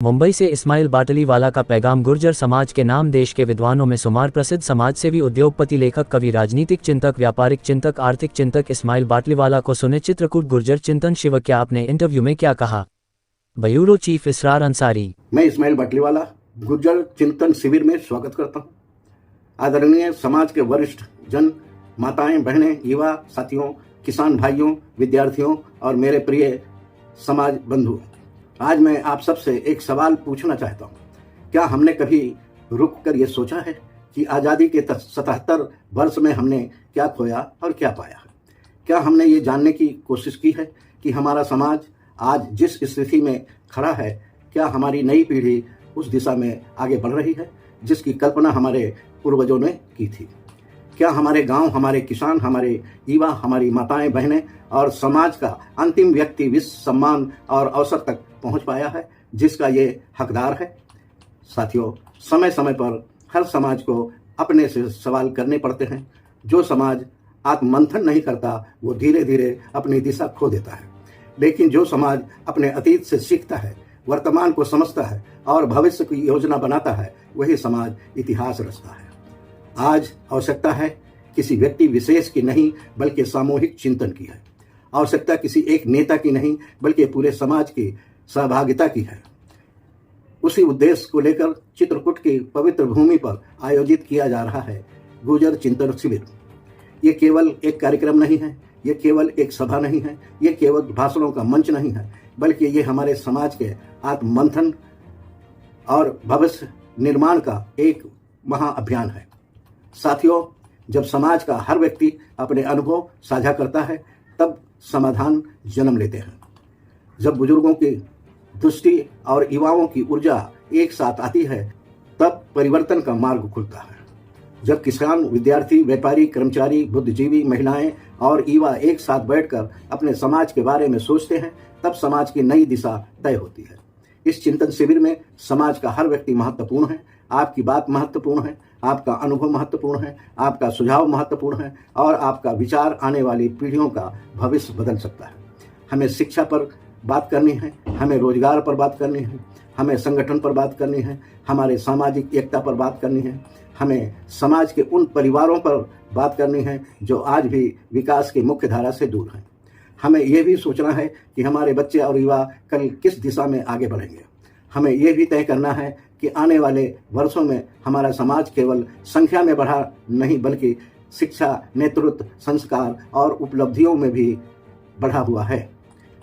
मुंबई से इस्माइल बाटलीवाला का पैगाम। गुर्जर समाज के नाम देश के विद्वानों में शुमार, प्रसिद्ध समाजसेवी, उद्योगपति, लेखक, कवि, राजनीतिक चिंतक, व्यापारिक चिंतक, आर्थिक चिंतक इस्माइल बाटलीवाला को सुने चित्रकूट गुर्जर चिंतन शिविर। क्या आपने इंटरव्यू में क्या कहा? ब्यूरो चीफ इसरार अंसारी। मैं इस्माइल बाटलीवाला गुर्जर चिंतन शिविर में स्वागत करता हूँ। आदरणीय समाज के वरिष्ठ जन, माताएं, बहनें, युवा साथियों, किसान भाइयों, विद्यार्थियों और मेरे प्रिय समाज बंधुओं, आज मैं आप सबसे एक सवाल पूछना चाहता हूँ। क्या हमने कभी रुक कर ये सोचा है कि आज़ादी के 77 वर्ष में हमने क्या खोया और क्या पाया है? क्या हमने ये जानने की कोशिश की है कि हमारा समाज आज जिस स्थिति में खड़ा है, क्या हमारी नई पीढ़ी उस दिशा में आगे बढ़ रही है जिसकी कल्पना हमारे पूर्वजों ने की थी? क्या हमारे गांव, हमारे किसान, हमारे युवा, हमारी माताएं, बहनें और समाज का अंतिम व्यक्ति विश्व सम्मान और अवसर तक पहुंच पाया है जिसका ये हकदार है? साथियों, समय समय पर हर समाज को अपने से सवाल करने पड़ते हैं। जो समाज आत्ममंथन नहीं करता वो धीरे धीरे अपनी दिशा खो देता है, लेकिन जो समाज अपने अतीत से सीखता है, वर्तमान को समझता है और भविष्य की योजना बनाता है, वही समाज इतिहास रचता है। आज आवश्यकता है किसी व्यक्ति विशेष की नहीं बल्कि सामूहिक चिंतन की है। आवश्यकता किसी एक नेता की नहीं बल्कि पूरे समाज की सहभागिता की है। उसी उद्देश्य को लेकर चित्रकूट की पवित्र भूमि पर आयोजित किया जा रहा है गुर्जर चिंतन शिविर। ये केवल एक कार्यक्रम नहीं है, ये केवल एक सभा नहीं है, ये केवल भाषणों का मंच नहीं है, बल्कि ये हमारे समाज के आत्ममंथन और भविष्य निर्माण का एक महाअभियान है। साथियों, जब समाज का हर व्यक्ति अपने अनुभव साझा करता है तब समाधान जन्म लेते हैं। जब बुजुर्गों की दृष्टि और युवाओं की ऊर्जा एक साथ आती है तब परिवर्तन का मार्ग खुलता है। जब किसान, विद्यार्थी, व्यापारी, कर्मचारी, बुद्धिजीवी, महिलाएं और युवा एक साथ बैठकर अपने समाज के बारे में सोचते हैं तब समाज की नई दिशा तय होती है। इस चिंतन शिविर में समाज का हर व्यक्ति महत्वपूर्ण है। आपकी बात महत्वपूर्ण है, आपका अनुभव महत्वपूर्ण है, आपका सुझाव महत्वपूर्ण है और आपका विचार आने वाली पीढ़ियों का भविष्य बदल सकता है। हमें शिक्षा पर बात करनी है, हमें रोजगार पर बात करनी है, हमें संगठन पर बात करनी है, हमारे सामाजिक एकता पर बात करनी है, हमें समाज के उन परिवारों पर बात करनी है जो आज भी विकास की मुख्य धारा से दूर हैं। हमें यह भी सोचना है कि हमारे बच्चे और युवा कल किस दिशा में आगे बढ़ेंगे। हमें यह भी तय करना है कि आने वाले वर्षों में हमारा समाज केवल संख्या में बढ़ा नहीं बल्कि शिक्षा, नेतृत्व, संस्कार और उपलब्धियों में भी बढ़ा हुआ है।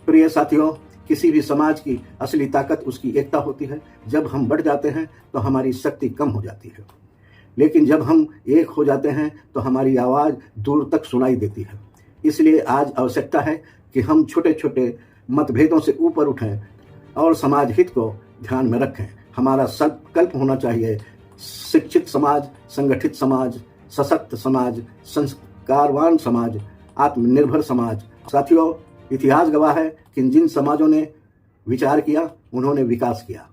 प्रिय साथियों, किसी भी समाज की असली ताकत उसकी एकता होती है। जब हम बढ़ जाते हैं तो हमारी शक्ति कम हो जाती है, लेकिन जब हम एक हो जाते हैं तो हमारी आवाज़ दूर तक सुनाई देती है। इसलिए आज आवश्यकता है कि हम छोटे छोटे मतभेदों से ऊपर उठें और समाज हित को ध्यान में रखें। हमारा संकल्प होना चाहिए शिक्षित समाज, संगठित समाज, सशक्त समाज, संस्कारवान समाज, आत्मनिर्भर समाज। साथियों, इतिहास गवाह है कि जिन समाजों ने विचार किया उन्होंने विकास किया,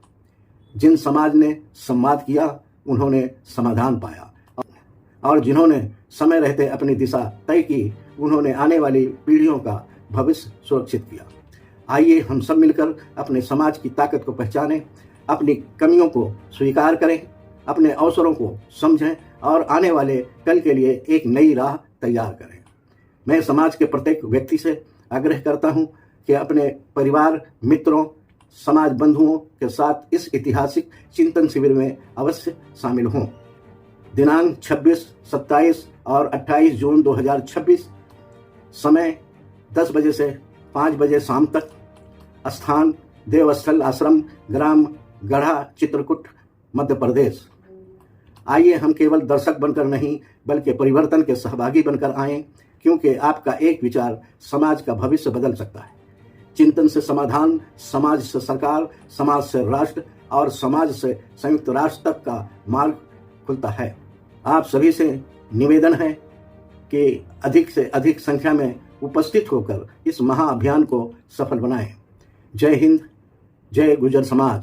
जिन समाज ने संवाद किया उन्होंने समाधान पाया और जिन्होंने समय रहते अपनी दिशा तय की उन्होंने आने वाली पीढ़ियों का भविष्य सुरक्षित किया। आइए हम सब मिलकर अपने समाज की ताकत को पहचानें, अपनी कमियों को स्वीकार करें, अपने अवसरों को समझें और आने वाले कल के लिए एक नई राह तैयार करें। मैं समाज के प्रत्येक व्यक्ति से आग्रह करता हूं कि अपने परिवार, मित्रों, समाज बंधुओं के साथ इस ऐतिहासिक चिंतन शिविर में अवश्य शामिल हों। दिनांक 26, 27 और 28 जून 2026, समय 10 बजे से 5 बजे शाम तक, स्थान देवस्थल आश्रम, ग्राम गढ़ा, चित्रकूट, मध्य प्रदेश। आइए हम केवल दर्शक बनकर नहीं बल्कि परिवर्तन के सहभागी बनकर आएं, क्योंकि आपका एक विचार समाज का भविष्य बदल सकता है। चिंतन से समाधान, समाज से सरकार, समाज से राष्ट्र और समाज से संयुक्त राष्ट्र तक का मार्ग खुलता है। आप सभी से निवेदन है कि अधिक से अधिक संख्या में उपस्थित होकर इस महाअभियान को सफल बनाएं। जय हिंद, जय गुर्जर समाज।